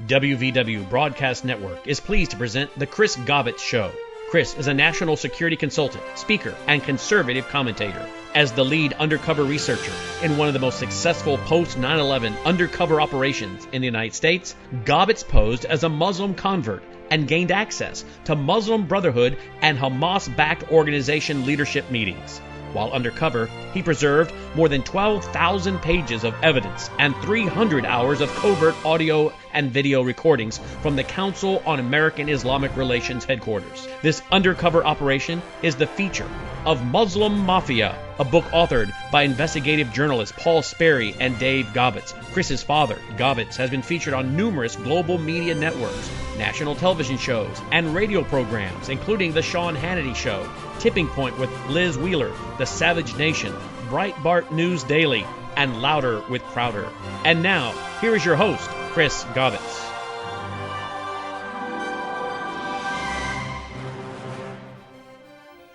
WVW Broadcast Network is pleased to present The Chris Gobbett Show. Chris is a national security consultant, speaker, and conservative commentator. As the lead undercover researcher in one of the most successful post-9/11 undercover operations in the United States, Gobbett posed as a Muslim convert and gained access to Muslim Brotherhood and Hamas-backed organization leadership meetings. While undercover, he preserved more than 12,000 pages of evidence and 300 hours of covert audio and video recordings from the Council on American Islamic Relations headquarters. This undercover operation is the feature of Muslim Mafia, a book authored by investigative journalists Paul Sperry and Dave Gobbett. Chris's father, Gobbett, has been featured on numerous global media networks, national television shows, and radio programs, including The Sean Hannity Show, Tipping Point with Liz Wheeler, The Savage Nation, Breitbart News Daily, and Louder with Crowder. And now, here is your host, Chris Gobbett.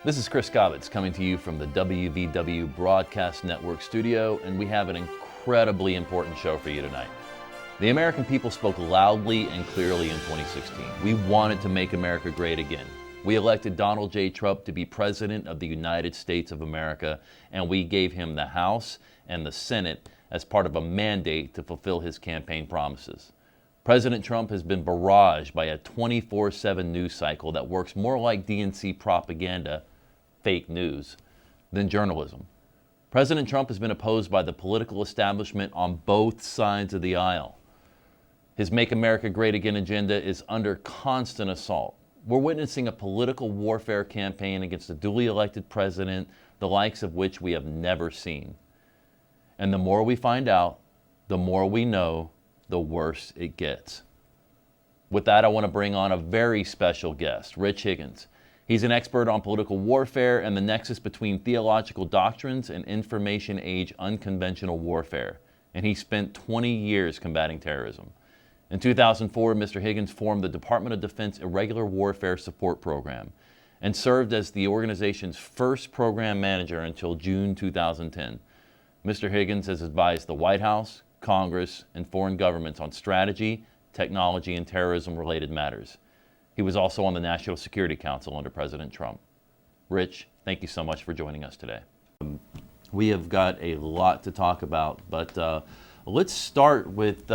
This is Chris Gobbett coming to you from the WVW Broadcast Network studio, and we have an incredibly important show for you tonight. The American people spoke loudly and clearly in 2016. We wanted to make America great again. We elected Donald J. Trump to be President of the United States of America, and we gave him the House and the Senate as part of a mandate to fulfill his campaign promises. President Trump has been barraged by a 24/7 news cycle that works more like DNC propaganda, fake news, than journalism. President Trump has been opposed by the political establishment on both sides of the aisle. His Make America Great Again agenda is under constant assault. We're witnessing a political warfare campaign against a duly elected president, the likes of which we have never seen. And the more we find out, the more we know, the worse it gets. With that, I want to bring on a very special guest, Rich Higgins. He's an expert on political warfare and the nexus between theological doctrines and information age unconventional warfare. And he spent 20 years combating terrorism. In 2004, Mr. Higgins formed the Department of Defense Irregular Warfare Support Program and served as the organization's first program manager until June 2010. Mr. Higgins has advised the White House, Congress, and foreign governments on strategy, technology, and terrorism-related matters. He was also on the National Security Council under President Trump. Rich, thank you so much for joining us today. We have got a lot to talk about, but let's start with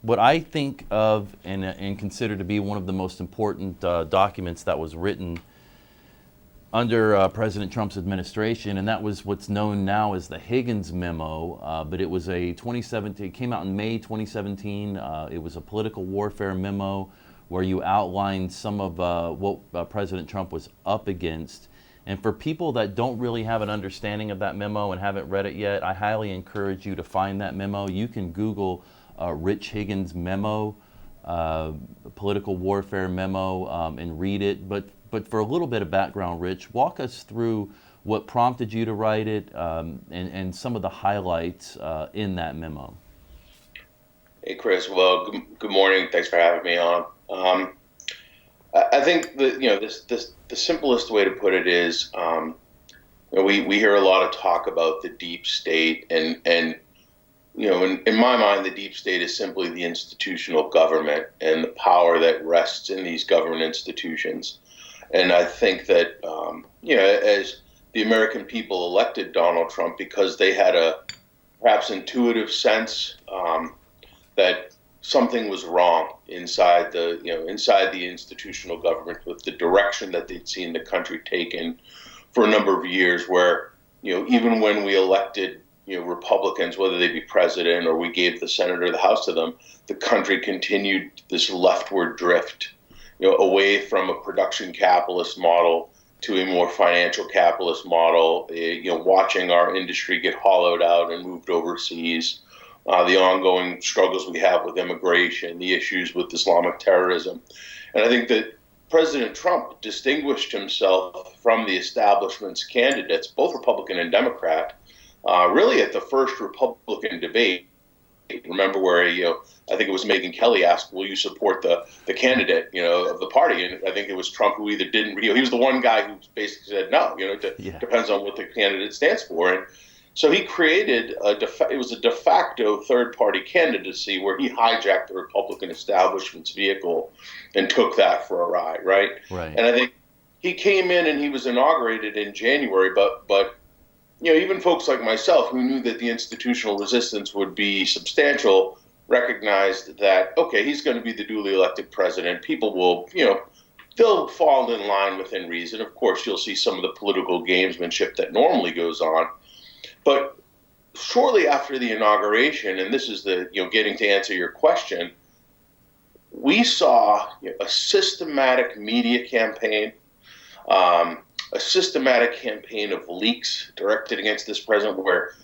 what I think of and consider to be one of the most important documents that was written under President Trump's administration, and that was what's known now as the Higgins Memo, but it was a 2017, it came out in May 2017. It was a political warfare memo where you outlined some of what President Trump was up against. And for people that don't really have an understanding of that memo and haven't read it yet, I highly encourage you to find that memo. You can Google Rich Higgins Memo, political warfare memo, and read it. But for a little bit of background, Rich, walk us through what prompted you to write it and some of the highlights in that memo. Hey, Chris. Well, good morning. Thanks for having me on. I think that the simplest way to put it is we hear a lot of talk about the deep state, and in my mind, the deep state is simply the institutional government and the power that rests in these government institutions. And I think that, as the American people elected Donald Trump because they had a perhaps intuitive sense that something was wrong inside the institutional government with the direction that they'd seen the country taken for a number of years, where, even when we elected Republicans, whether they be president or we gave the Senate or the House to them, the country continued this leftward drift, away from a production capitalist model to a more financial capitalist model, watching our industry get hollowed out and moved overseas, the ongoing struggles we have with immigration, the issues with Islamic terrorism. And I think that President Trump distinguished himself from the establishment's candidates, both Republican and Democrat, really at the first Republican debate. Remember where I think it was Megyn Kelly asked, "Will you support the candidate of the party?" And I think it was Trump who either didn't. He was the one guy who basically said no. Depends on what the candidate stands for. So he created it was a de facto third-party candidacy where he hijacked the Republican establishment's vehicle and took that for a ride, right? Right. And I think he came in and he was inaugurated in January, but even folks like myself who knew that the institutional resistance would be substantial recognized that, okay, he's going to be the duly elected president. People will, they'll fall in line within reason. Of course, you'll see some of the political gamesmanship that normally goes on. But shortly after the inauguration, and this is getting to answer your question, we saw a systematic media campaign, a systematic campaign of leaks directed against this president where,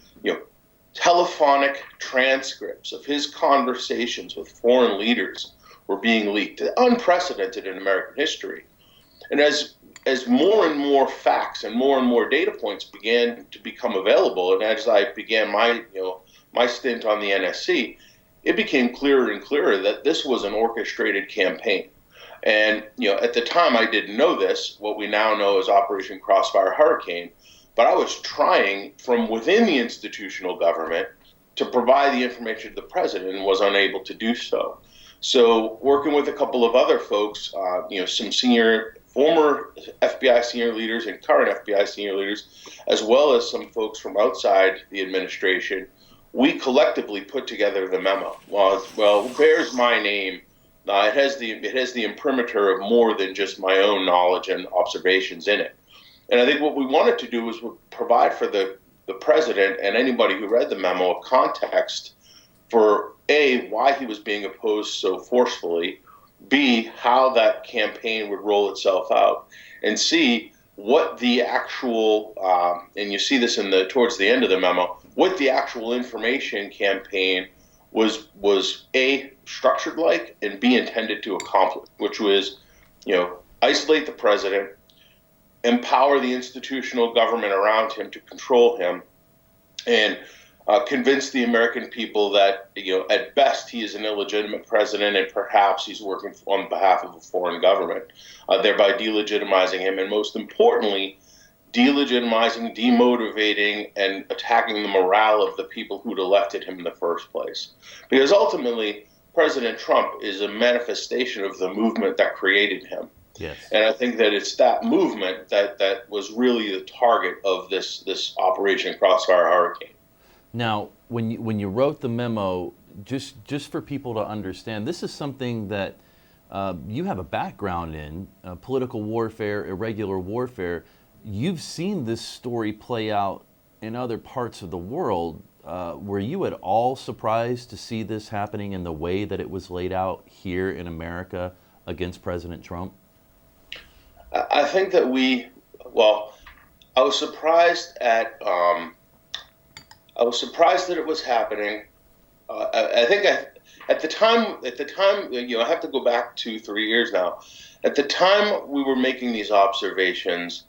telephonic transcripts of his conversations with foreign leaders were being leaked, unprecedented in American history. And as more and more facts and more data points began to become available, and as I began my stint on the NSC, it became clearer and clearer that this was an orchestrated campaign. And at the time, I didn't know this, what we now know as Operation Crossfire Hurricane, but I was trying from within the institutional government to provide the information to the president and was unable to do so. So working with a couple of other folks, some former FBI senior leaders and current FBI senior leaders, as well as some folks from outside the administration, we collectively put together the memo. Well, it bears my name. It has the imprimatur of more than just my own knowledge and observations in it. And I think what we wanted to do was provide for the president and anybody who read the memo a context for A, why he was being opposed so forcefully, B, how that campaign would roll itself out, and C, what the actual, and you see this towards the end of the memo, what the actual information campaign was A, structured like, and B, intended to accomplish, which was, isolate the president, empower the institutional government around him to control him, and convince the American people that, at best he is an illegitimate president and perhaps he's working on behalf of a foreign government, thereby delegitimizing him, and most importantly, delegitimizing, demotivating, and attacking the morale of the people who'd elected him in the first place. Because ultimately, President Trump is a manifestation of the movement that created him. Yes. And I think that it's that movement that was really the target of this Operation Crossfire Hurricane. Now, when you wrote the memo, just for people to understand, this is something that you have a background in, political warfare, irregular warfare. You've seen this story play out in other parts of the world. Were you at all surprised to see this happening in the way that it was laid out here in America against President Trump? I think that I was surprised that it was happening. I think at the time, I have to go back 2-3 years now. At the time we were making these observations,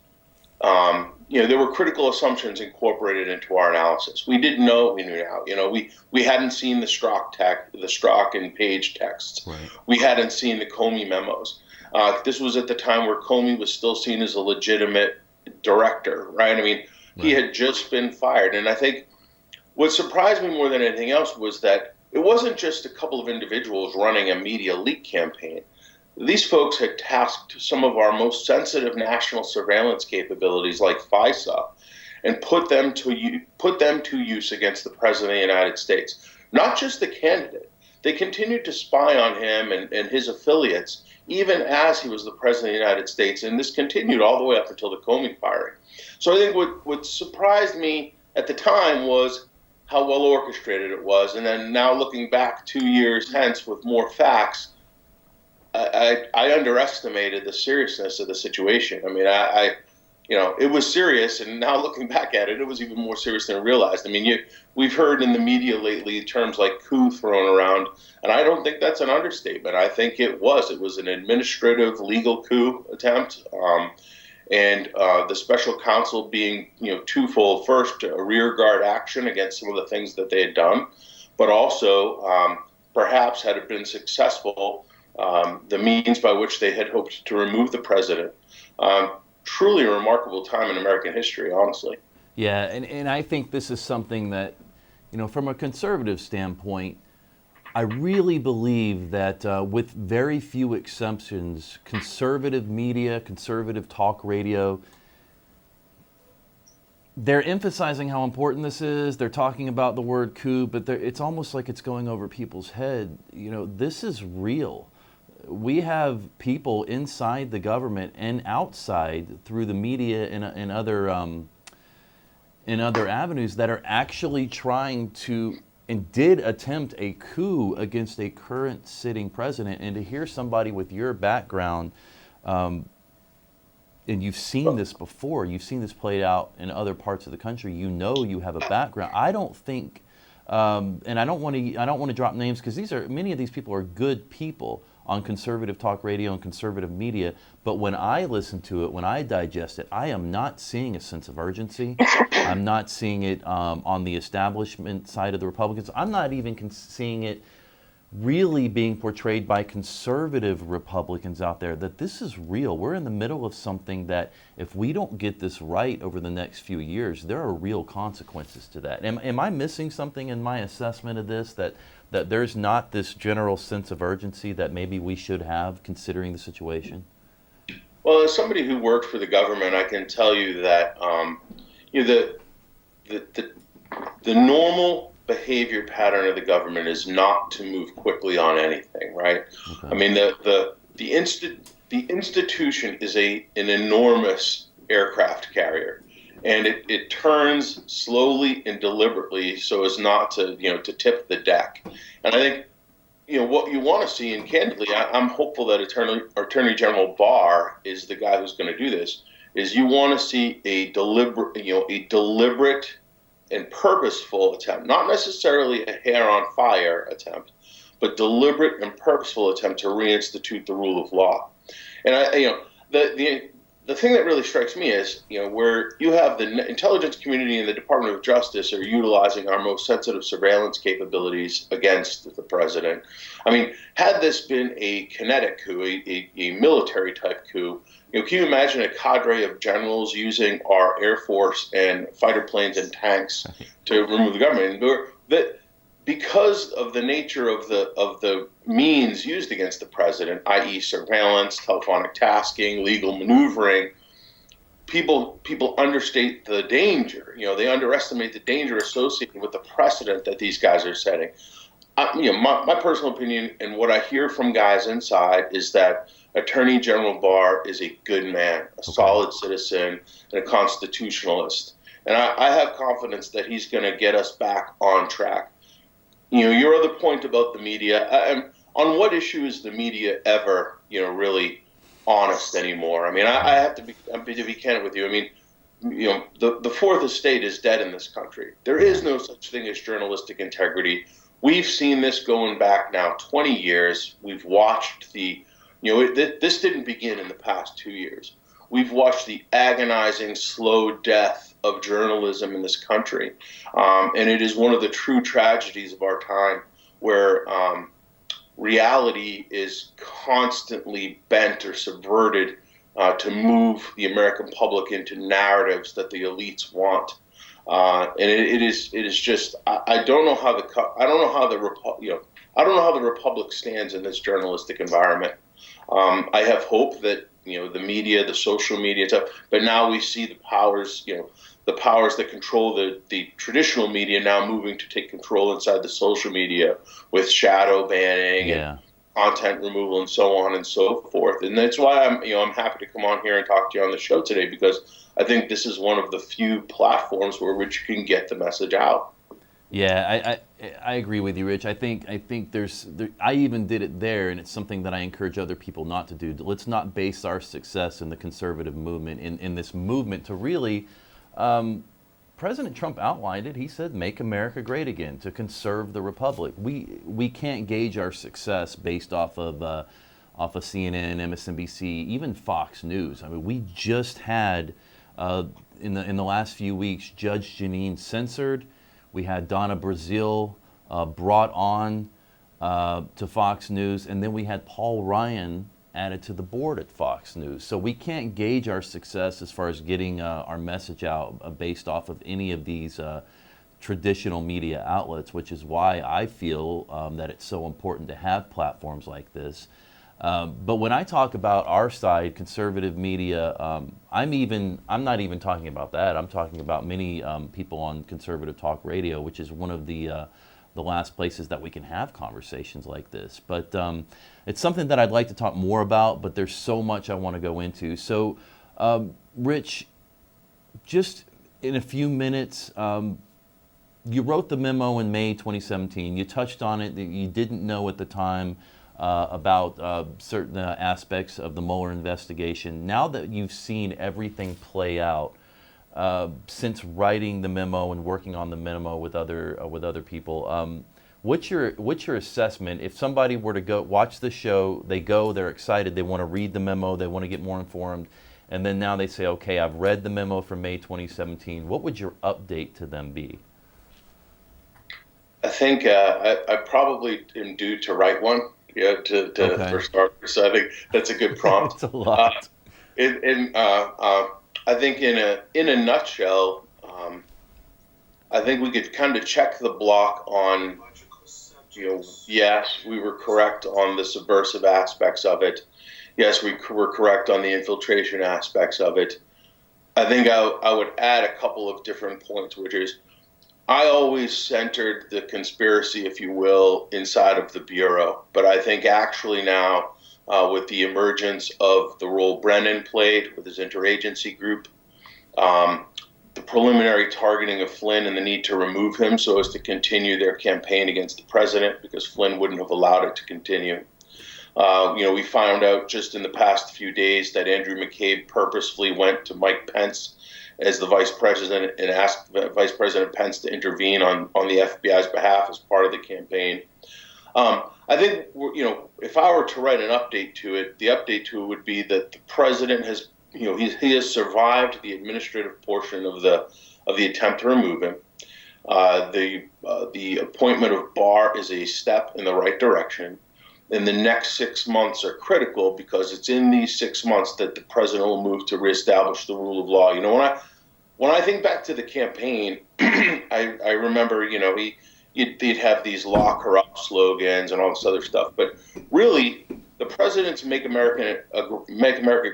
there were critical assumptions incorporated into our analysis. We didn't know what we knew now. We hadn't seen the Strzok and Page texts. Right. We hadn't seen the Comey memos. This was at the time where Comey was still seen as a legitimate director, right? I mean, he had just been fired. And I think what surprised me more than anything else was that it wasn't just a couple of individuals running a media leak campaign. These folks had tasked some of our most sensitive national surveillance capabilities, like FISA, and put them to use against the President of the United States. Not just the candidate. They continued to spy on him and his affiliates, even as he was the President of the United States, and this continued all the way up until the Comey firing. So I think what surprised me at the time was how well orchestrated it was, and then now looking back 2 years hence with more facts, I underestimated the seriousness of the situation. I mean, it was serious, and now looking back at it, it was even more serious than I realized. I mean, we've heard in the media lately terms like coup thrown around, and I don't think that's an understatement. I think it was an administrative legal coup attempt, and the special counsel being, twofold. First, a rearguard action against some of the things that they had done, but also perhaps had it been successful, the means by which they had hoped to remove the president. Truly a remarkable time in American history, honestly. Yeah, and I think this is something that, from a conservative standpoint, I really believe that with very few exceptions, conservative media, conservative talk radio, they're emphasizing how important this is. They're talking about the word coup, but it's almost like it's going over people's head. This is real. We have people inside the government and outside through the media and other avenues that are actually trying to and did attempt a coup against a current sitting president. And to hear somebody with your background, and you've seen this before, you've seen this played out in other parts of the country, you have a background. I don't think, and I don't want to drop names because many of these people are good people on conservative talk radio and conservative media, but when I listen to it, when I digest it, I am not seeing a sense of urgency. I'm not seeing it on the establishment side of the Republicans. I'm not even seeing it really being portrayed by conservative Republicans out there, that this is real. We're in the middle of something that if we don't get this right over the next few years, there are real consequences to that. Am I missing something in my assessment of this, that there's not this general sense of urgency that maybe we should have considering the situation? Well, as somebody who worked for the government, I can tell you that the normal behavior pattern of the government is not to move quickly on anything, right? Okay. I mean, the institution is an enormous aircraft carrier, and it turns slowly and deliberately so as not to to tip the deck. And I think what you want to see, and candidly, I'm hopeful that Attorney General Barr is the guy who's going to do this. Is you want to see a deliberate and purposeful attempt, not necessarily a hair on fire attempt, but deliberate and purposeful attempt to reinstitute the rule of law. And the thing that really strikes me is, where you have the intelligence community and the Department of Justice are utilizing our most sensitive surveillance capabilities against the president. I mean, had this been a kinetic coup, a military type coup, can you imagine a cadre of generals using our Air Force and fighter planes and tanks to remove the government? Because of the nature of the means used against the president, i.e. surveillance, telephonic tasking, legal maneuvering, people understate the danger. They underestimate the danger associated with the precedent that these guys are setting. My personal opinion and what I hear from guys inside is that Attorney General Barr is a good man, a solid citizen, and a constitutionalist. And I have confidence that he's going to get us back on track. Your other point about the media, on what issue is the media ever, really honest anymore? I mean, I have to be candid with you. I mean, the fourth estate is dead in this country. There is no such thing as journalistic integrity. We've seen this going back now 20 years. We've watched this didn't begin in the past 2 years. We've watched the agonizing, slow death of journalism in this country. And it is one of the true tragedies of our time where reality is constantly bent or subverted to move the American public into narratives that the elites want. And it is just, I don't know how the Republic stands in this journalistic environment. I have hope that the media, the social media stuff, but now we see the powers that control the traditional media now moving to take control inside the social media with shadow banning and content removal and so on and so forth. And that's why I'm happy to come on here and talk to you on the show today, because I think this is one of the few platforms where which you can get the message out. Yeah, I agree with you, Rich. I think I even did it there, and it's something that I encourage other people not to do. Let's not base our success in the conservative movement, in this movement to really, President Trump outlined it. He said, make America great again, to conserve the republic. We can't gauge our success based off of CNN, MSNBC, even Fox News. I mean, we just had, in the last few weeks, Judge Jeanine censored. We had Donna Brazile brought on to Fox News, and then we had Paul Ryan added to the board at Fox News. So we can't gauge our success as far as getting our message out based off of any of these traditional media outlets, which is why I feel that it's so important to have platforms like this. But when I talk about our side, conservative media, I'm not even talking about that. I'm talking about many people on conservative talk radio, which is one of the last places that we can have conversations like this. But it's something that I'd like to talk more about, but there's so much I want to go into. So, Rich, just in a few minutes, you wrote the memo in May 2017. You touched on it that you didn't know at the time about certain aspects of the Mueller investigation. Now that you've seen everything play out since writing the memo and working on the memo with other people, what's your assessment? If somebody were to go watch the show, they're excited, they want to read the memo, they want to get more informed, and then now they say, okay, I've read the memo from May 2017. What would your update to them be? I think I probably am due to write one, okay. For starters. So I think that's a good prompt. It's a lot. I think in a nutshell, I think we could kind of check the block on, yes, we were correct on the subversive aspects of it. Yes, we were correct on the infiltration aspects of it. I think I would add a couple of different points, which is, I always centered the conspiracy, if you will, inside of the Bureau. But I think actually now, with the emergence of the role Brannon played with his interagency group, the preliminary targeting of Flynn and the need to remove him so as to continue their campaign against the president, because Flynn wouldn't have allowed it to continue. We found out just in the past few days that Andrew McCabe purposefully went to Mike Pence as the vice president and asked Vice President Pence to intervene on the FBI's behalf as part of the campaign. I think, if I were to write an update to it, the update to it would be that the president has, he has survived the administrative portion of the attempt to remove him. The appointment of Barr is a step in the right direction. And the next 6 months are critical because it's in these 6 months that the president will move to reestablish the rule of law. When I think back to the campaign, I remember, he'd have these lock her up slogans and all this other stuff. But really, the president's Make America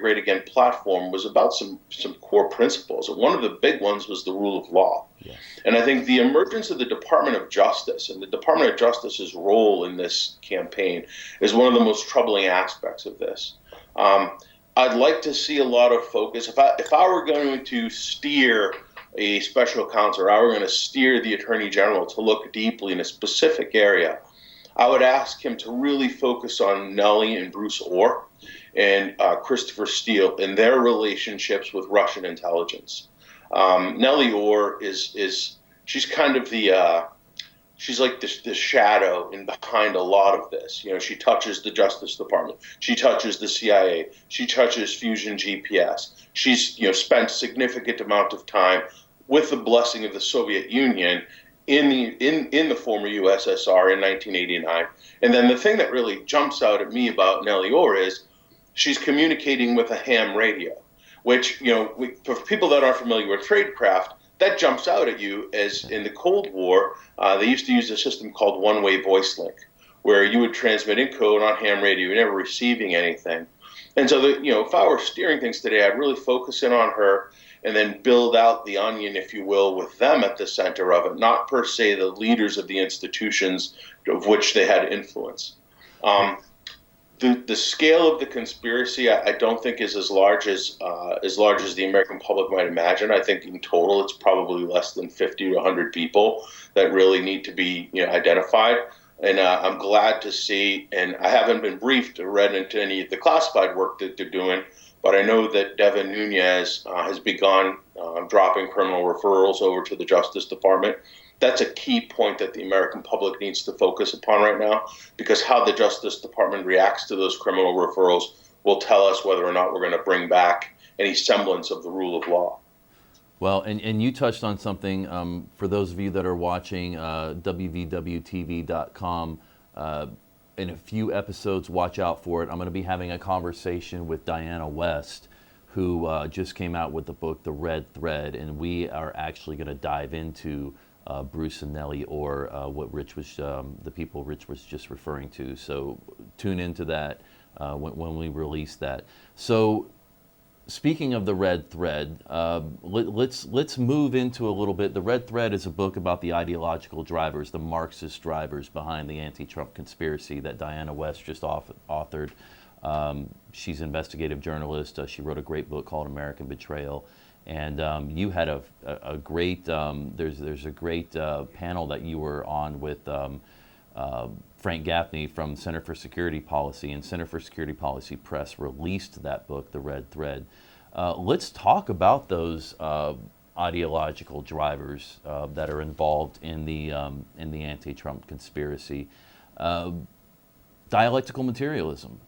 Great Again platform was about some core principles. And one of the big ones was the rule of law. Yes. And I think the emergence of the Department of Justice and the Department of Justice's role in this campaign is one of the most troubling aspects of this. I'd like to see a lot of focus. If I were going to steer a special counsel, or I were going to steer the Attorney General to look deeply in a specific area, I would ask him to really focus on Nellie and Bruce Orr and Christopher Steele and their relationships with Russian intelligence. Nellie Orr she's kind of she's like the shadow in behind a lot of this. She touches the Justice Department. She touches the CIA. She touches Fusion GPS. She's, spent significant amount of time with the blessing of the Soviet Union in the former USSR in 1989. And then the thing that really jumps out at me about Nellie Orr is she's communicating with a ham radio, which, for people that aren't familiar with tradecraft, that jumps out at you as in the Cold War, they used to use a system called one-way voice link, where you would transmit in code on ham radio, you're never receiving anything. And so, if I were steering things today, I'd really focus in on her and then build out the onion, if you will, with them at the center of it, not per se the leaders of the institutions of which they had influence. The scale of the conspiracy, I don't think is as large as the American public might imagine. I think in total, it's probably less than 50 to 100 people that really need to be identified. And I'm glad to see, and I haven't been briefed or read into any of the classified work that they're doing, but I know that Devin Nunes has begun dropping criminal referrals over to the Justice Department. That's a key point that the American public needs to focus upon right now, because how the Justice Department reacts to those criminal referrals will tell us whether or not we're going to bring back any semblance of the rule of law. Well, and you touched on something, for those of you that are watching WVW-TV.com, in a few episodes, watch out for it. I'm going to be having a conversation with Diana West, who just came out with the book, The Red Thread, and we are actually going to dive into Bruce and Nellie, or what Rich was, the people Rich was just referring to. So tune into that when we release that. So speaking of The Red Thread, let's move into a little bit. The Red Thread is a book about the ideological drivers, the Marxist drivers behind the anti-Trump conspiracy that Diana West just authored. She's an investigative journalist. She wrote a great book called American Betrayal. And you had a great, there's a great panel that you were on with Frank Gaffney from Center for Security Policy, and Center for Security Policy Press released that book, The Red Thread. Let's talk about those ideological drivers that are involved in the anti-Trump conspiracy. Dialectical materialism.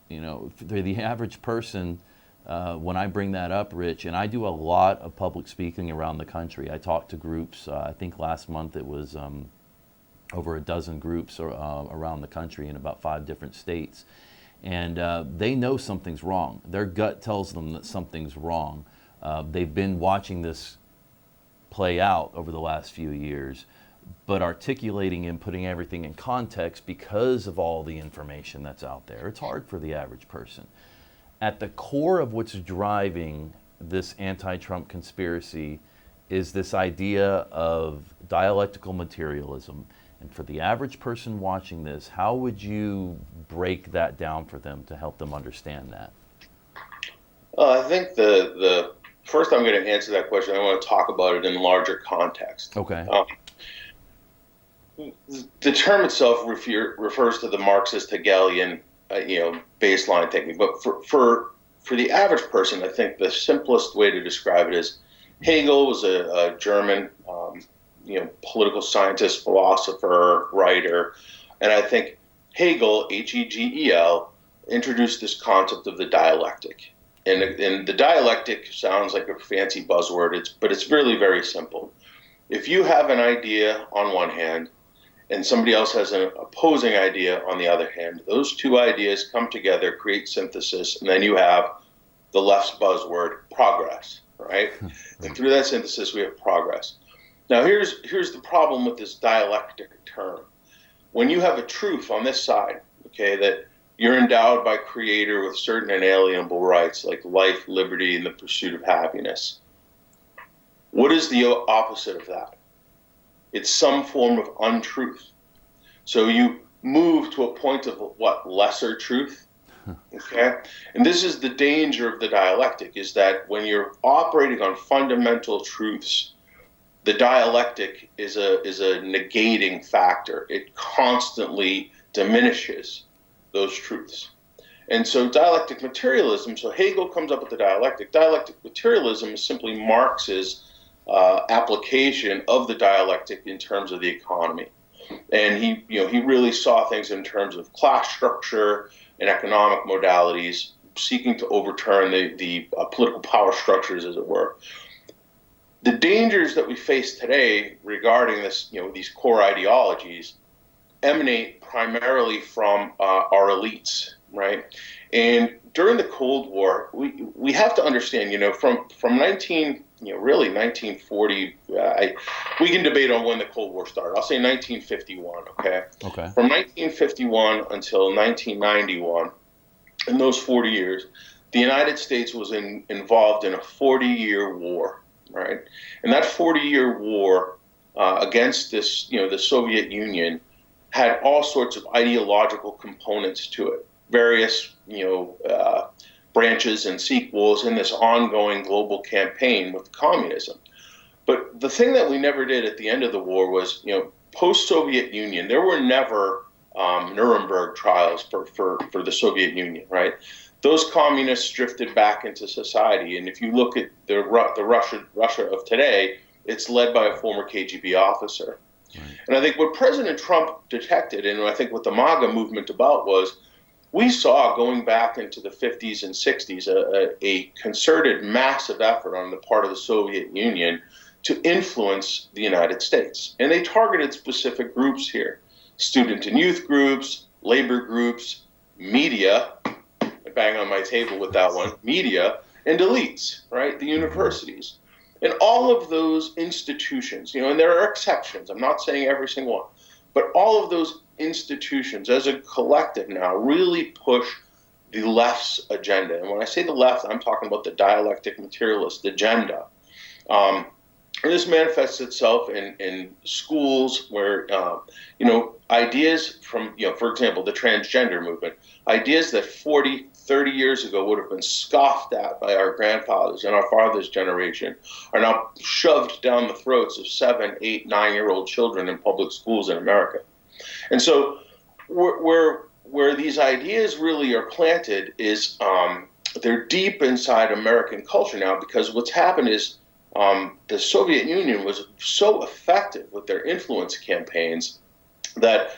You know, for the average person, when I bring that up, Rich, and I do a lot of public speaking around the country. I talk to groups. I think last month it was over a dozen groups around the country in about 5 different states. And they know something's wrong. Their gut tells them that something's wrong. They've been watching this play out over the last few years, but articulating and putting everything in context because of all the information that's out there. It's hard for the average person. At the core of what's driving this anti-Trump conspiracy is this idea of dialectical materialism. And for the average person watching this, how would you break that down for them to help them understand that? I think the first I'm going to answer that question, I want to talk about it in larger context. Okay. The term itself refers to the Marxist Hegelian baseline thinking. But for the average person, I think the simplest way to describe it is Hegel was a German political scientist, philosopher, writer. And I think Hegel, Hegel, introduced this concept of the dialectic. And the dialectic sounds like a fancy buzzword, but it's really very simple. If you have an idea on one hand and somebody else has an opposing idea on the other hand, those two ideas come together, create synthesis, and then you have the left's buzzword, progress, right? And through that synthesis, we have progress. Now, here's the problem with this dialectic term. When you have a truth on this side, okay, that you're endowed by Creator with certain inalienable rights like life, liberty, and the pursuit of happiness, what is the opposite of that? It's some form of untruth. So you move to a point of what? Lesser truth? Okay? And this is the danger of the dialectic, is that when you're operating on fundamental truths, the dialectic is a negating factor. It constantly diminishes those truths. And so dialectic materialism, so Hegel comes up with the dialectic. Dialectic materialism is simply Marx's application of the dialectic in terms of the economy. And he really saw things in terms of class structure and economic modalities, seeking to overturn the political power structures, as it were. The dangers that we face today regarding this, these core ideologies emanate primarily from our elites, right? And during the Cold War, we have to understand, from 1940, we can debate on when the Cold War started. I'll say 1951, okay? Okay. From 1951 until 1991, in those 40 years, the United States was involved in a 40-year war, right? And that 40-year war against this, the Soviet Union, had all sorts of ideological components to it, various, branches and sequels in this ongoing global campaign with communism. But the thing that we never did at the end of the war was, post-Soviet Union, there were never Nuremberg trials for the Soviet Union, right? Those communists drifted back into society. And if you look at the Russia of today, it's led by a former KGB officer. Right. And I think what President Trump detected, and I think what the MAGA movement about was, we saw going back into the 50s and 60s a concerted, massive effort on the part of the Soviet Union to influence the United States. And they targeted specific groups here, student and youth groups, labor groups, media, I bang on my table with that one, media, and elites, right? The universities. And all of those institutions, and there are exceptions, I'm not saying every single one, but all of those institutions as a collective now really push the left's agenda. And when I say the left, I'm talking about the dialectic materialist agenda. And this manifests itself in schools where, ideas from, for example, the transgender movement, ideas that 40, 30 years ago would have been scoffed at by our grandfathers and our fathers' generation are now shoved down the throats of 7, 8, 9-year-old children in public schools in America. And so where these ideas really are planted is they're deep inside American culture now, because what's happened is the Soviet Union was so effective with their influence campaigns that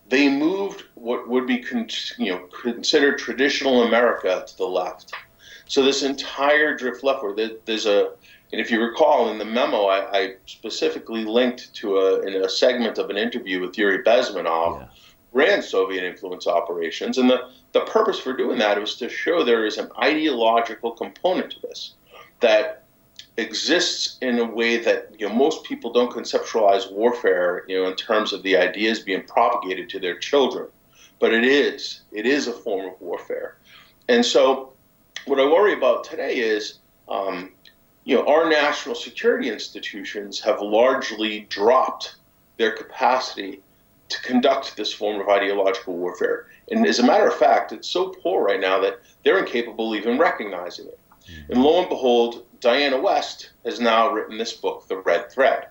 they moved what would be considered traditional America to the left. So this entire drift leftward, and if you recall in the memo, I specifically linked to in a segment of an interview with Yuri Bezmenov, ran Soviet influence operations. And the purpose for doing that was to show there is an ideological component to this that exists in a way that most people don't conceptualize warfare in terms of the ideas being propagated to their children, but it is a form of warfare. And so what I worry about today is our national security institutions have largely dropped their capacity to conduct this form of ideological warfare. And as a matter of fact, it's so poor right now that they're incapable of even recognizing it. And lo and behold, Diana West has now written this book, The Red Thread.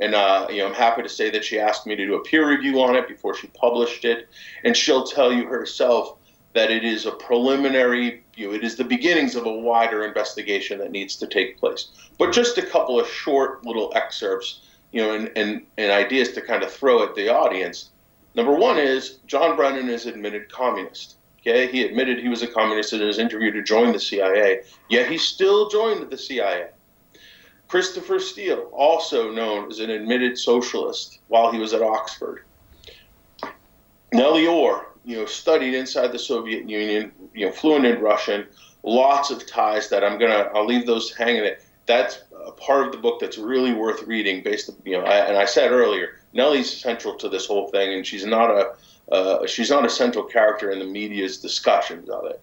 And I'm happy to say that she asked me to do a peer review on it before she published it. And she'll tell you herself that it is a preliminary, it is the beginnings of a wider investigation that needs to take place. But just a couple of short little excerpts, and ideas to kind of throw at the audience. Number one is John Brennan is admitted communist. Okay, he admitted he was a communist in his interview to join the CIA, yet he still joined the CIA. Christopher Steele, also known as an admitted socialist while he was at Oxford. Nellie Orr, studied inside the Soviet Union, fluent in Russian, lots of ties that I'll leave those hanging. That's a part of the book that's really worth reading based on, and I said earlier, Nellie's central to this whole thing, and she's not a central character in the media's discussions of it.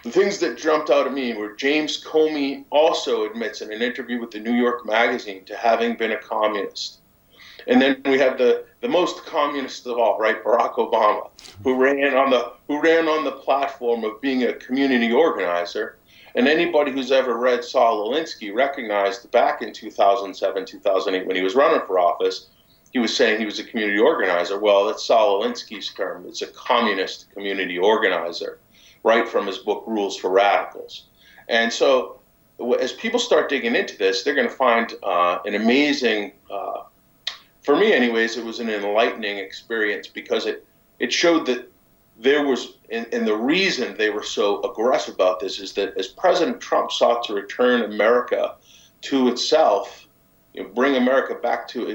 The things that jumped out at me were James Comey also admits in an interview with the New York Magazine to having been a communist. And then we have the most communist of all, right, Barack Obama, who ran on the platform of being a community organizer. And anybody who's ever read Saul Alinsky recognized back in 2007, 2008, when he was running for office, he was saying he was a community organizer. Well, that's Saul Alinsky's term. It's a communist community organizer, right from his book Rules for Radicals. And so as people start digging into this, they're going to find an amazing, for me anyways, it was an enlightening experience, because it showed that there was, and the reason they were so aggressive about this is that as President Trump sought to return America to itself, bring America back to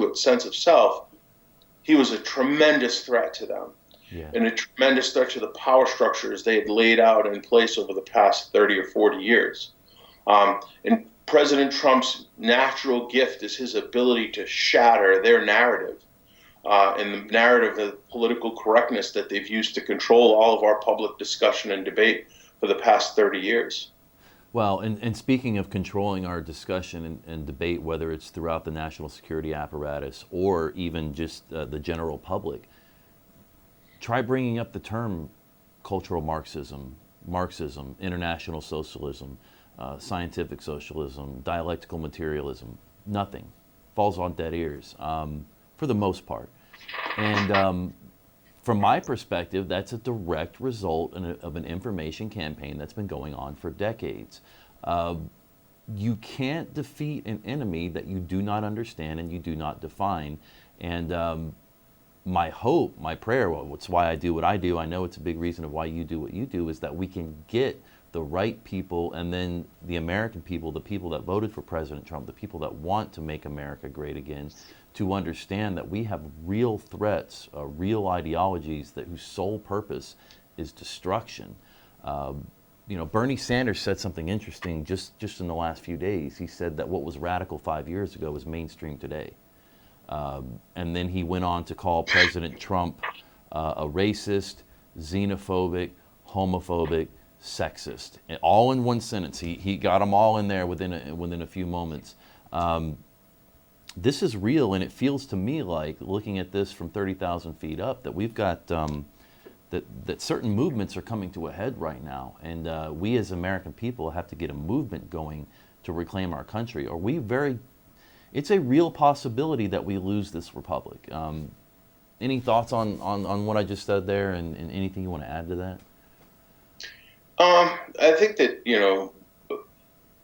its sense of self, he was a tremendous threat to them, and a tremendous threat to the power structures they had laid out in place over the past 30 or 40 years. And President Trump's natural gift is his ability to shatter their narrative, and the narrative of political correctness that they've used to control all of our public discussion and debate for the past 30 years. Well, and speaking of controlling our discussion and debate, whether it's throughout the national security apparatus or even just the general public, try bringing up the term cultural Marxism, international socialism, scientific socialism, dialectical materialism. Nothing. Falls on dead ears for the most part. And from my perspective, that's a direct result of an information campaign that's been going on for decades. You can't defeat an enemy that you do not understand and you do not define. And my hope, my prayer, well, it's why I do what I do, I know it's a big reason of why you do what you do, is that we can get the right people, and then the American people, the people that voted for President Trump, the people that want to make America great again, to understand that we have real threats, real ideologies whose sole purpose is destruction. Bernie Sanders said something interesting just in the last few days. He said that what was radical 5 years ago is mainstream today. And then he went on to call President Trump a racist, xenophobic, homophobic, sexist, all in one sentence. He got them all in there within a few moments. This is real, and it feels to me like, looking at this from 30,000 feet up, that we've got that certain movements are coming to a head right now, and we as American people have to get a movement going to reclaim our country, or it's a real possibility that we lose this republic. Any thoughts on what I just said there, and anything you want to add to that? I think that,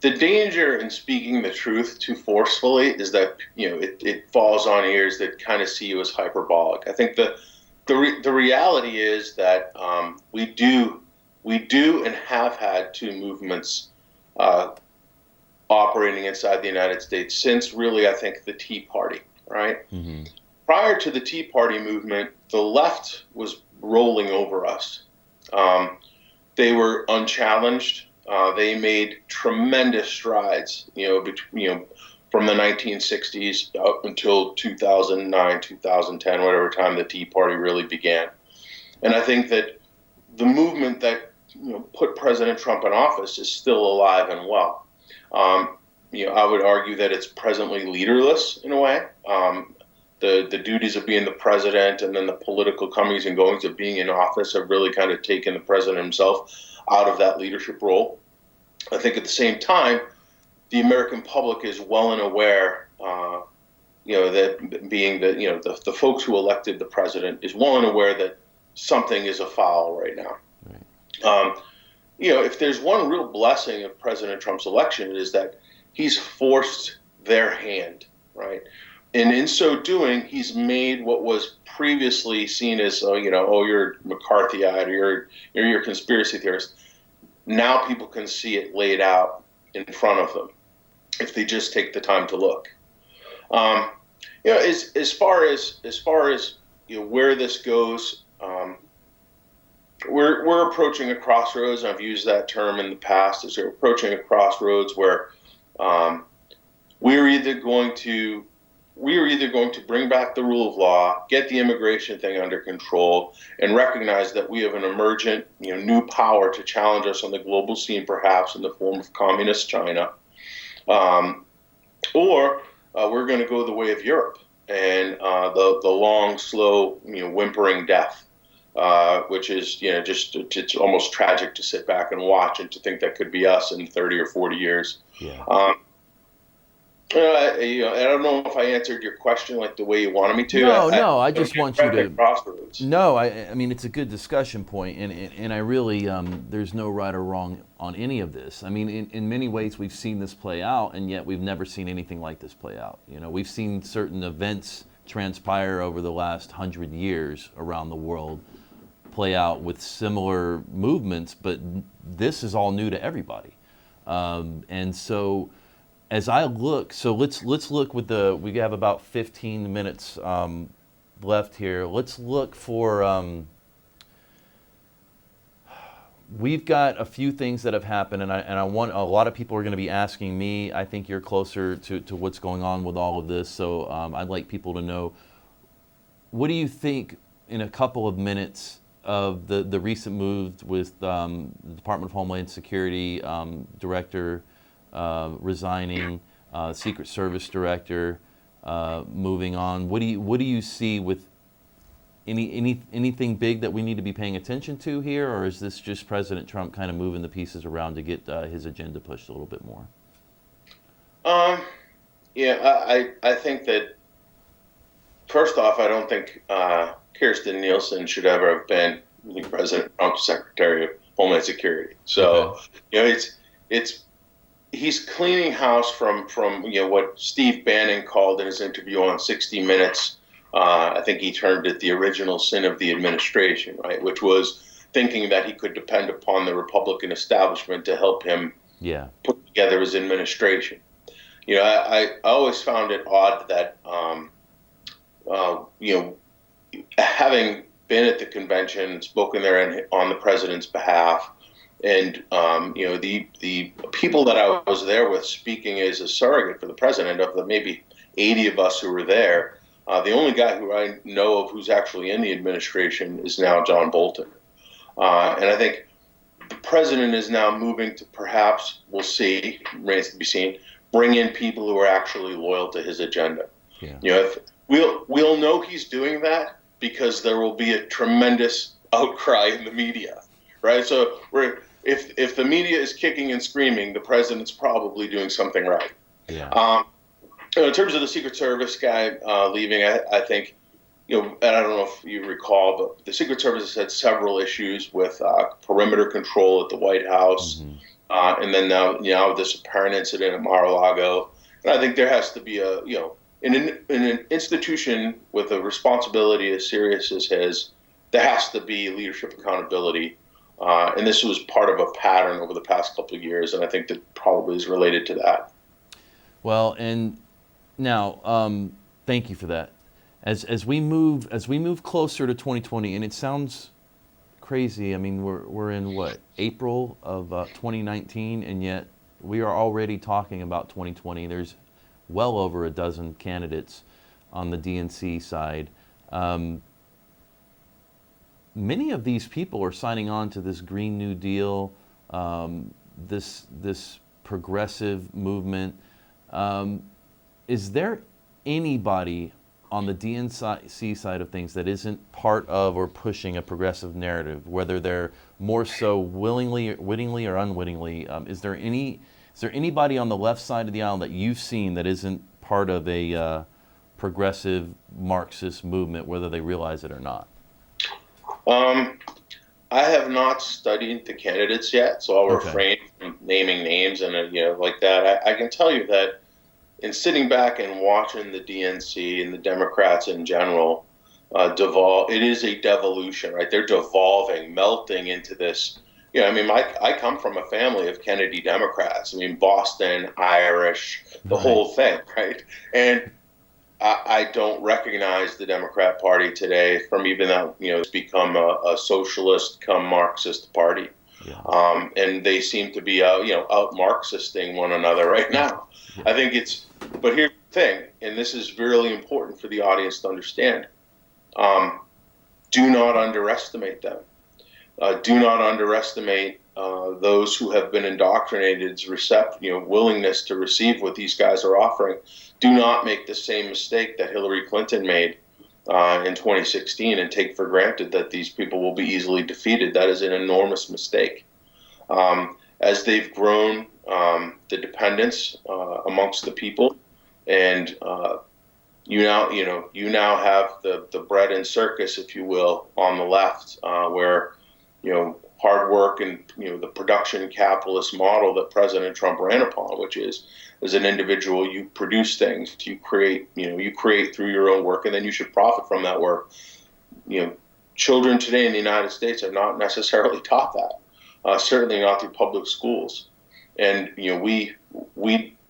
the danger in speaking the truth too forcefully is that, it falls on ears that kind of see you as hyperbolic. I think the reality is that we do and have had two movements operating inside the United States since, really, I think, the Tea Party, right? Mm-hmm. Prior to the Tea Party movement, the left was rolling over us. They were unchallenged. They made tremendous strides, from the 1960s up until 2009, 2010, whatever time the Tea Party really began. And I think that the movement that put President Trump in office is still alive and well. I would argue that it's presently leaderless in a way. The duties of being the president and then the political comings and goings of being in office have really kind of taken the president himself out of that leadership role. I think at the same time, the American public is well and aware, that being that, the folks who elected the president is well and aware that something is afoul right now. Right. If there's one real blessing of President Trump's election, it is that he's forced their hand, right? And in so doing, he's made what was previously seen as, you're McCarthyite, or you're a conspiracy theorist. Now people can see it laid out in front of them if they just take the time to look. As far as where this goes, we're approaching a crossroads. I've used that term in the past. As we're approaching a crossroads where we're either going to bring back the rule of law, get the immigration thing under control, and recognize that we have an emergent, new power to challenge us on the global scene, perhaps in the form of communist China, or we're going to go the way of Europe and the long, slow, whimpering death, which is, it's almost tragic to sit back and watch and to think that could be us in 30 or 40 years. Yeah. I don't know if I answered your question like the way you wanted me to. No, I just want you to. Crossroads. No, I mean, it's a good discussion point, and I really, there's no right or wrong on any of this. I mean, in many ways, we've seen this play out, and yet we've never seen anything like this play out. We've seen certain events transpire over the last 100 years around the world play out with similar movements, but this is all new to everybody, and so. As I look, so let's look with we have about 15 minutes left here. Let's look for, we've got a few things that have happened, and I want, a lot of people are going to be asking me. I think you're closer to what's going on with all of this, so I'd like people to know, what do you think in a couple of minutes of the recent move with the Department of Homeland Security director resigning, Secret Service director moving on? What do you see with anything big that we need to be paying attention to here, or is this just President Trump kind of moving the pieces around to get his agenda pushed a little bit more? I think that first off, I don't think Kirsten Nielsen should ever have been President Trump's Secretary of Homeland Security. So it's he's cleaning house from what Steve Bannon called in his interview on 60 Minutes. I think he termed it the original sin of the administration, right? Which was thinking that he could depend upon the Republican establishment to help him put together his administration. I always found it odd that having been at the convention, spoken there on the president's behalf, and the people that I was there with speaking as a surrogate for the president, of the maybe 80 of us who were there, the only guy who I know of who's actually in the administration is now John Bolton. And I think the president is now moving to, perhaps, we'll see, remains to be seen, bring in people who are actually loyal to his agenda. Yeah. If we'll know he's doing that because there will be a tremendous outcry in the media, right? So if the media is kicking and screaming, the president's probably doing something right. Yeah. In terms of the Secret Service guy leaving, I think, and I don't know if you recall, but the Secret Service has had several issues with perimeter control at the White House, and then now this apparent incident at Mar-a-Lago. And I think there has to be in an institution with a responsibility as serious as his, there has to be leadership accountability. And this was part of a pattern over the past couple of years, and I think that probably is related to that. Well, and now, thank you for that. As we move closer to 2020, and it sounds crazy. I mean, we're in what, April of 2019, and yet we are already talking about 2020. There's well over a dozen candidates on the DNC side. Many of these people are signing on to this Green New Deal, this progressive movement. Is there anybody on the DNC side of things that isn't part of or pushing a progressive narrative, whether they're more so wittingly or unwittingly? Is there anybody on the left side of the aisle that you've seen that isn't part of a progressive Marxist movement, whether they realize it or not? I have not studied the candidates yet, so I'll refrain from naming names and like that. I can tell you that in sitting back and watching the DNC and the Democrats in general devolve, it is a devolution, right? They're devolving, melting into this. I mean, I come from a family of Kennedy Democrats. I mean, Boston, Irish, the whole thing, right? And I don't recognize the Democrat Party today from even that, it's become a socialist come Marxist party. Yeah. And they seem to be, out Marxisting one another right now. Yeah. I think but here's the thing, and this is really important for the audience to understand. Do not underestimate them. Do not underestimate those who have been indoctrinated, willingness to receive what these guys are offering. Do not make the same mistake that Hillary Clinton made in 2016 and take for granted that these people will be easily defeated. That is an enormous mistake. As they've grown the dependence amongst the people, and you now have the bread and circus, if you will, on the left, where hard work and the production capitalist model that President Trump ran upon, which is, as an individual, you produce things, you create through your own work, and then you should profit from that work. Children today in the United States are not necessarily taught that, certainly not through public schools, and we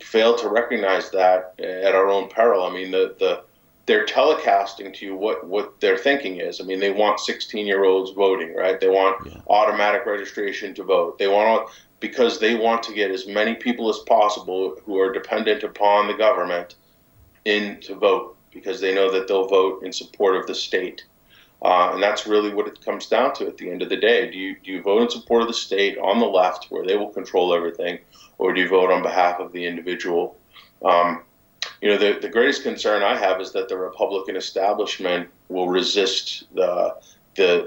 fail to recognize that at our own peril. I mean, they're telecasting to you what their thinking is. I mean, they want 16-year-olds voting, right? They want automatic registration to vote. Because they want to get as many people as possible who are dependent upon the government in to vote, because they know that they'll vote in support of the state. And that's really what it comes down to at the end of the day. Do you vote in support of the state on the left, where they will control everything, or do you vote on behalf of the individual? The greatest concern I have is that the Republican establishment will resist the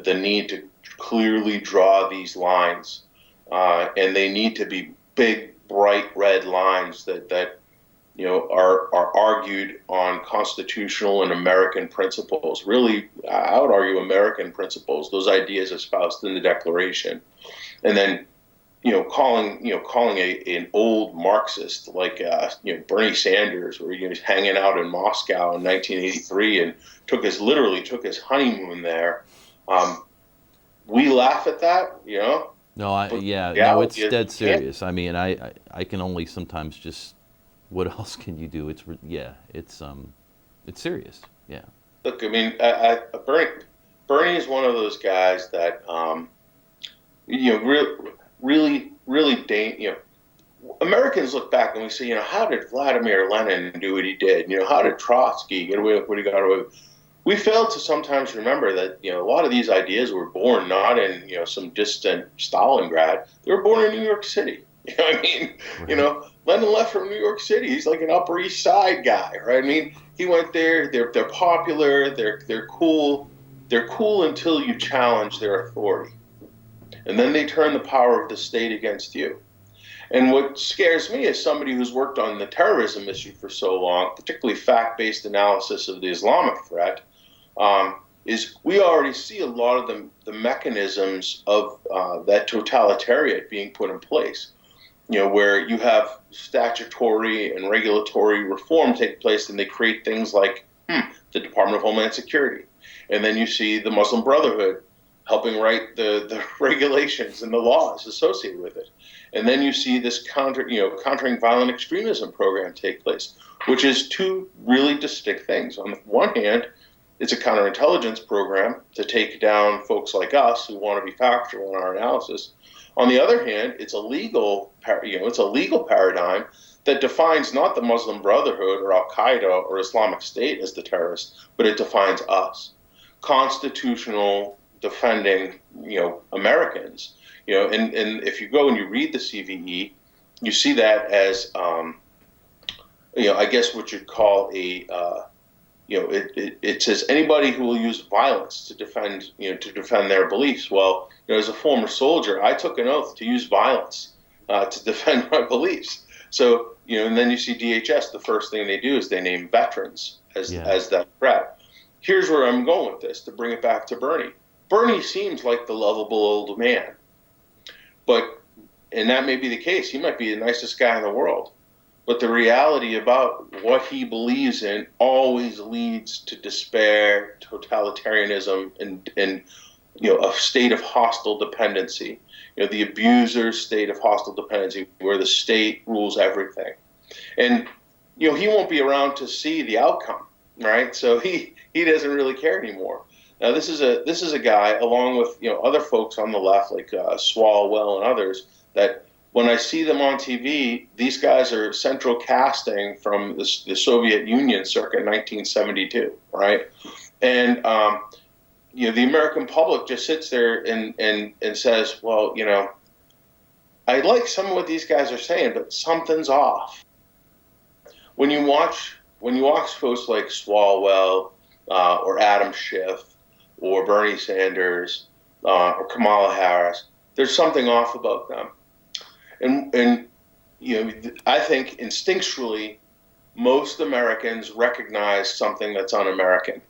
need to clearly draw these lines, and they need to be big, bright red lines that are argued on constitutional and American principles. Really, I would argue American principles, those ideas espoused in the Declaration, and then calling an old Marxist like Bernie Sanders, where he was hanging out in Moscow in 1983 and literally took his honeymoon there. We laugh at that, No, it's dead serious. I mean, I can only sometimes just. What else can you do? It's serious. Yeah. Look, I mean, Bernie is one of those guys that, really, Americans look back and we say, how did Vladimir Lenin do what he did? How did Trotsky get away with what he got away with? We fail to sometimes remember that, a lot of these ideas were born not in, some distant Stalingrad. They were born in New York City. Right. Lenin left from New York City. He's like an Upper East Side guy, right? I mean, he went there. They're popular. They're cool. They're cool until you challenge their authority, and then they turn the power of the state against you. And what scares me as somebody who's worked on the terrorism issue for so long, particularly fact-based analysis of the Islamic threat, is we already see a lot of the mechanisms of that totalitariat being put in place. Where you have statutory and regulatory reform take place, and they create things like the Department of Homeland Security. And then you see the Muslim Brotherhood helping write the regulations and the laws associated with it. And then you see this countering violent extremism program take place, which is two really distinct things. On the one hand, it's a counterintelligence program to take down folks like us who want to be factual in our analysis. On the other hand, it's a legal paradigm that defines not the Muslim Brotherhood or Al Qaeda or Islamic State as the terrorists, but it defines us, constitutional defending, Americans. And if you go and you read the CVE, you see that as, I guess what you'd call it says anybody who will use violence to defend their beliefs. Well, as a former soldier, I took an oath to use violence to defend my beliefs. So, and then you see DHS, the first thing they do is they name veterans as that threat. Here's where I'm going with this, to bring it back to Bernie. Bernie seems like the lovable old man. And that may be the case. He might be the nicest guy in the world. But the reality about what he believes in always leads to despair, totalitarianism, and a state of hostile dependency. The abuser's state of hostile dependency, where the state rules everything. And he won't be around to see the outcome, right? So he doesn't really care anymore. Now this is a guy, along with other folks on the left like Swalwell and others, that when I see them on TV, these guys are central casting from the Soviet Union circa 1972, right? And the American public just sits there and says, well, I like some of what these guys are saying, but something's off. When you watch folks like Swalwell or Adam Schiff or Bernie Sanders or Kamala Harris, there's something off about them. And I think instinctually, most Americans recognize something that's un-American,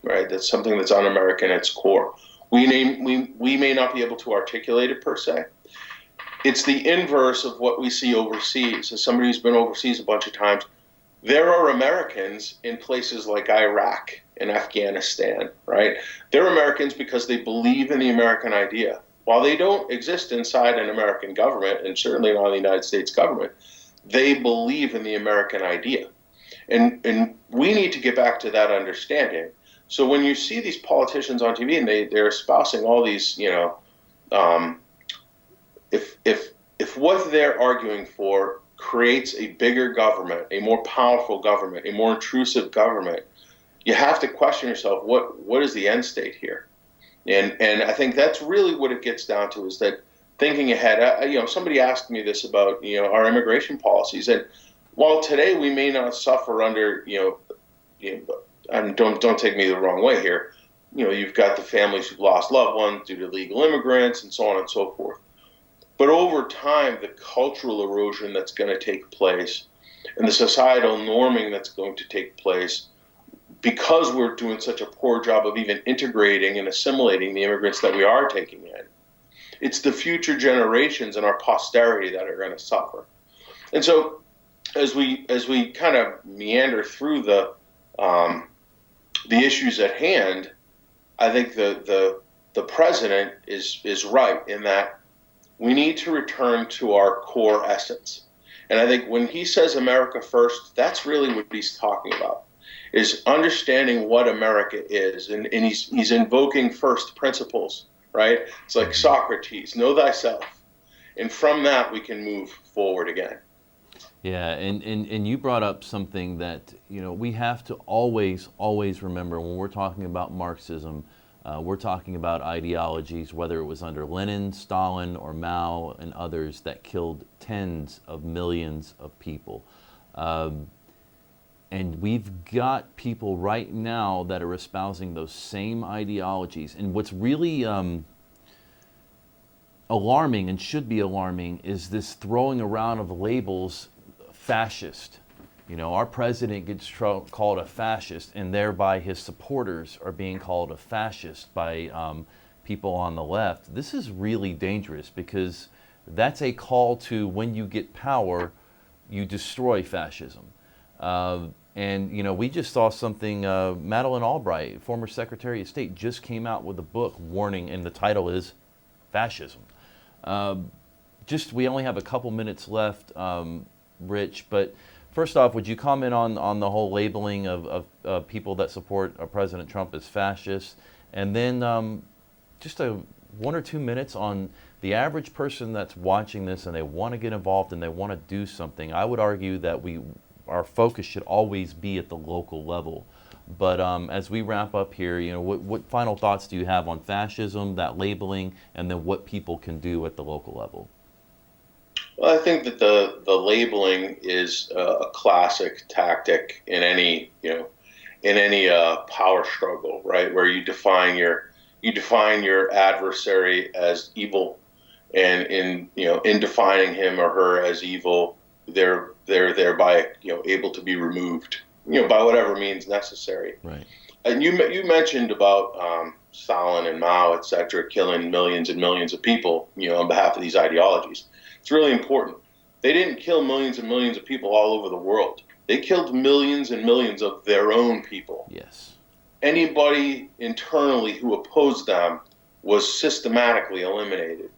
right? That's something that's un-American at its core. We may not be able to articulate it per se. It's the inverse of what we see overseas. As somebody who's been overseas a bunch of times, there are Americans in places like Iraq and Afghanistan, right? They're Americans because they believe in the American idea. While they don't exist inside an American government, and certainly not the United States government, they believe in the American idea. And we need to get back to that understanding. So when you see these politicians on TV and they're espousing all these, if what they're arguing for creates a bigger government, a more powerful government, a more intrusive government, you have to question yourself, what is the end state here? And I think that's really what it gets down to, is that thinking ahead. Somebody asked me this about our immigration policies, and while today we may not suffer under and don't take me the wrong way here, you've got the families who've lost loved ones due to illegal immigrants and so on and so forth. But over time, the cultural erosion that's going to take place and the societal norming that's going to take place, because we're doing such a poor job of even integrating and assimilating the immigrants that we are taking in, it's the future generations and our posterity that are going to suffer. And so as we kind of meander through the issues at hand, I think the president is right in that we need to return to our core essence. And I think when he says America first, that's really what he's talking about. is understanding what America is. And he's invoking first principles, right? It's like Socrates, know thyself. And from that, we can move forward again. Yeah, and you brought up something that, we have to always remember when we're talking about Marxism. We're talking about ideologies, whether it was under Lenin, Stalin, or Mao and others, that killed tens of millions of people. And we've got people right now that are espousing those same ideologies. And what's really alarming, and should be alarming, is this throwing around of labels, fascist. Our president gets called a fascist, and thereby his supporters are being called a fascist by people on the left. This is really dangerous, because that's a call to, when you get power, you destroy fascism. And we just saw something, Madeleine Albright, former Secretary of State, just came out with a book warning, and the title is Fascism. We only have a couple minutes left, Rich, but first off, would you comment on the whole labeling of people that support President Trump as fascists? And then just 1 or 2 minutes on the average person that's watching this and they want to get involved and they want to do something. I would argue that our focus should always be at the local level. But as we wrap up here, what final thoughts do you have on fascism, that labeling, and then what people can do at the local level? Well, I think that the labeling is a classic tactic in any power struggle, right? Where you define your adversary as evil, and in defining him or her as evil, they're thereby able to be removed by whatever means necessary. Right. And you mentioned about Stalin and Mao, et cetera, killing millions and millions of people on behalf of these ideologies. It's really important. They didn't kill millions and millions of people all over the world. They killed millions and millions of their own people. Yes. Anybody internally who opposed them was systematically eliminated.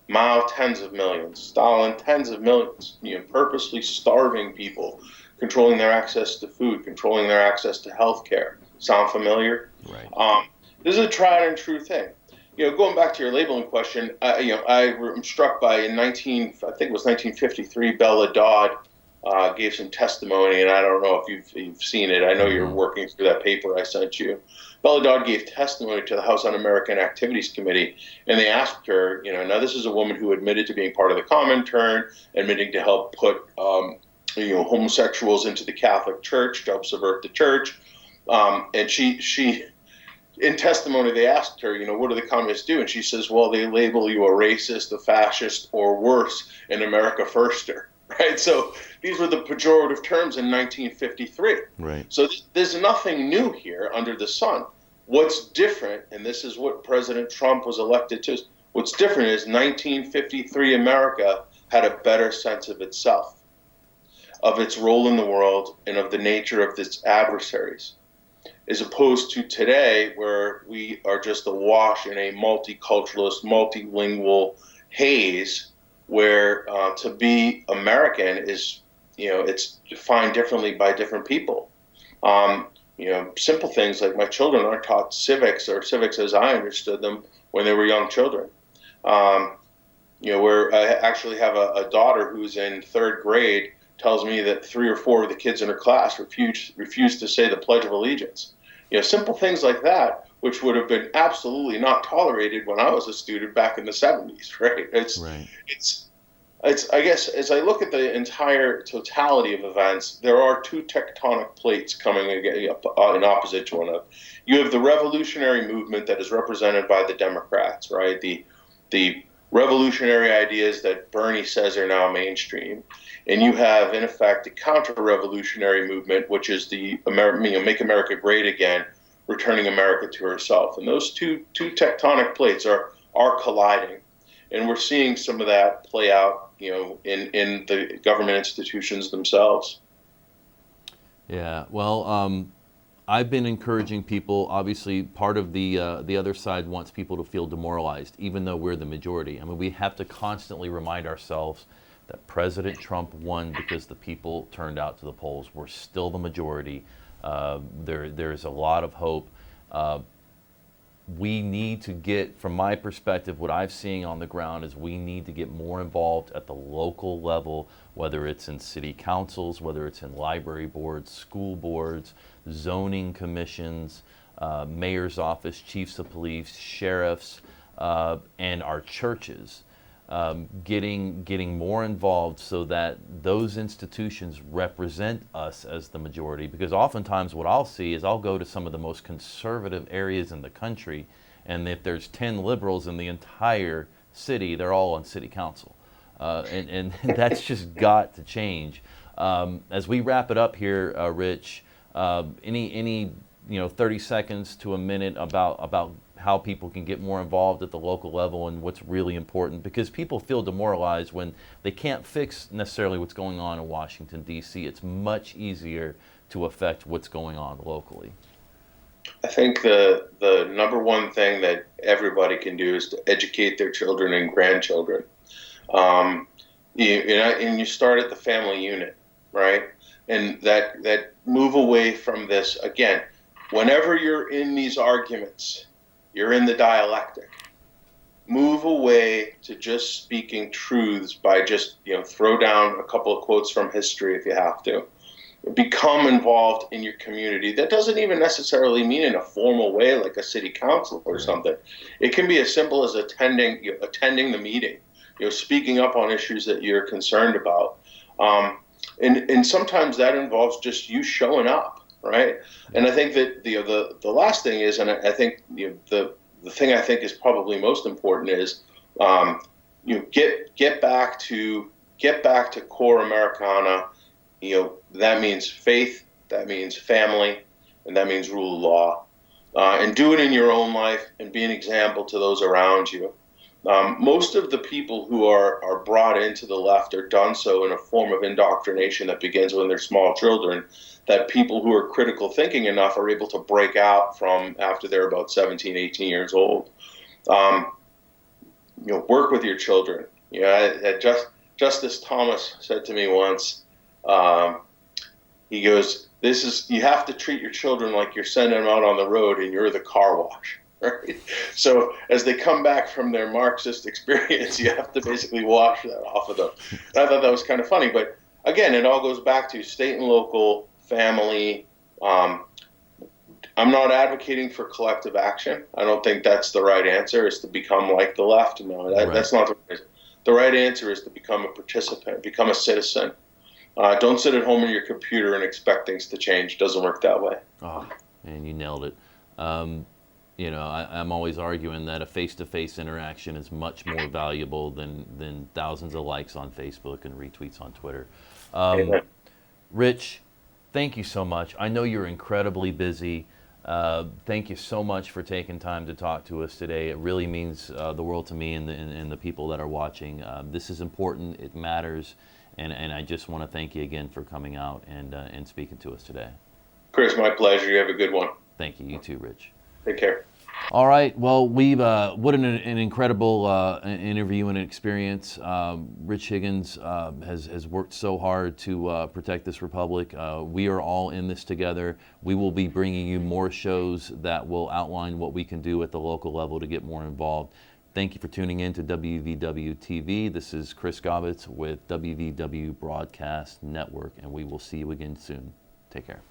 Mao, tens of millions. Stalin, tens of millions. Purposely starving people, controlling their access to food, controlling their access to health care. Sound familiar? Right. This is a tried and true thing. Going back to your labeling question, I'm struck by I think it was 1953, Bella Dodd gave some testimony, and I don't know if you've seen it. I know you're working through that paper I sent you. Bella Dodd gave testimony to the House Un-American Activities Committee, and they asked her, now this is a woman who admitted to being part of the Comintern, admitting to help put homosexuals into the Catholic Church, to help subvert the church, and she in testimony, they asked her, what do the communists do? And she says, well, they label you a racist, a fascist, or worse, an America firster, right? So these were the pejorative terms in 1953. Right. So there's nothing new here under the sun. What's different, and this is what President Trump was elected to, what's different is 1953 America had a better sense of itself, of its role in the world, and of the nature of its adversaries, as opposed to today, where we are just awash in a multiculturalist, multilingual haze, where to be American is, it's defined differently by different people. Simple things like my children aren't taught civics, or civics as I understood them when they were young children. Where I actually have a daughter who's in third grade, tells me that 3 or 4 of the kids in her class refused to say the Pledge of Allegiance. Simple things like that, which would have been absolutely not tolerated when I was a student back in the 70s, right? It's I guess, as I look at the entire totality of events, there are 2 tectonic plates coming in opposite to one another. You have the revolutionary movement that is represented by the Democrats, right? The revolutionary ideas that Bernie says are now mainstream. And you have, in effect, a counter-revolutionary movement, which is the Make America Great Again, returning America to herself. And those two tectonic plates are colliding. And we're seeing some of that play out, in the government institutions themselves. Yeah, well, I've been encouraging people. Obviously, part of the other side wants people to feel demoralized, even though we're the majority. We have to constantly remind ourselves that President Trump won because the people turned out to the polls. We're still the majority. There's a lot of hope. We need to get, from my perspective, what I've seen on the ground is we need to get more involved at the local level, whether it's in city councils, whether it's in library boards, school boards, zoning commissions, mayor's office, chiefs of police, sheriffs, and our churches. Getting more involved so that those institutions represent us as the majority, because oftentimes what I'll see is I'll go to some of the most conservative areas in the country, and if there's 10 liberals in the entire city, they're all on city council, and that's just got to change. As we wrap it up here, Rich, any 30 seconds to a minute about how people can get more involved at the local level and what's really important, because people feel demoralized when they can't fix necessarily what's going on in Washington, D.C. It's much easier to affect what's going on locally. I think the number one thing that everybody can do is to educate their children and grandchildren. And you start at the family unit, right? And that move away from this, again, whenever you're in these arguments, you're in the dialectic. Move away to just speaking truths by just, throw down a couple of quotes from history if you have to. Become involved in your community. That doesn't even necessarily mean in a formal way like a city council or something. It can be as simple as attending the meeting, speaking up on issues that you're concerned about. And sometimes that involves just you showing up. Right, and I think that the last thing is, and I think the thing I think is probably most important is, get back to core Americana. That means faith, that means family, and that means rule of law, and do it in your own life and be an example to those around you. Most of the people who are brought into the left are done so in a form of indoctrination that begins when they're small children, that people who are critical thinking enough are able to break out from after they're about 17, 18 years old. Work with your children. Justice Thomas said to me once, he goes, you have to treat your children like you're sending them out on the road and you're the car wash. Right? So as they come back from their Marxist experience, you have to basically wash that off of them. And I thought that was kind of funny. But again, it all goes back to state and local, family. I'm not advocating for collective action. I don't think that's the right answer, is to become like the left. No, that's not the right answer. The right answer is to become a participant, become a citizen. Don't sit at home on your computer and expect things to change. It doesn't work that way. Oh, man, you nailed it. I'm always arguing that a face-to-face interaction is much more valuable than thousands of likes on Facebook and retweets on Twitter. Rich, thank you so much. I know you're incredibly busy. Thank you so much for taking time to talk to us today. It really means the world to me and the people that are watching. This is important. It matters. And I just want to thank you again for coming out and speaking to us today. Chris, my pleasure. You have a good one. Thank you. You too, Rich. Take care. All right. Well, we've what an incredible interview and experience. Rich Higgins has worked so hard to protect this republic. We are all in this together. We will be bringing you more shows that will outline what we can do at the local level to get more involved. Thank you for tuning in to WVW-TV. This is Chris Gobbets with WVW Broadcast Network, and we will see you again soon. Take care.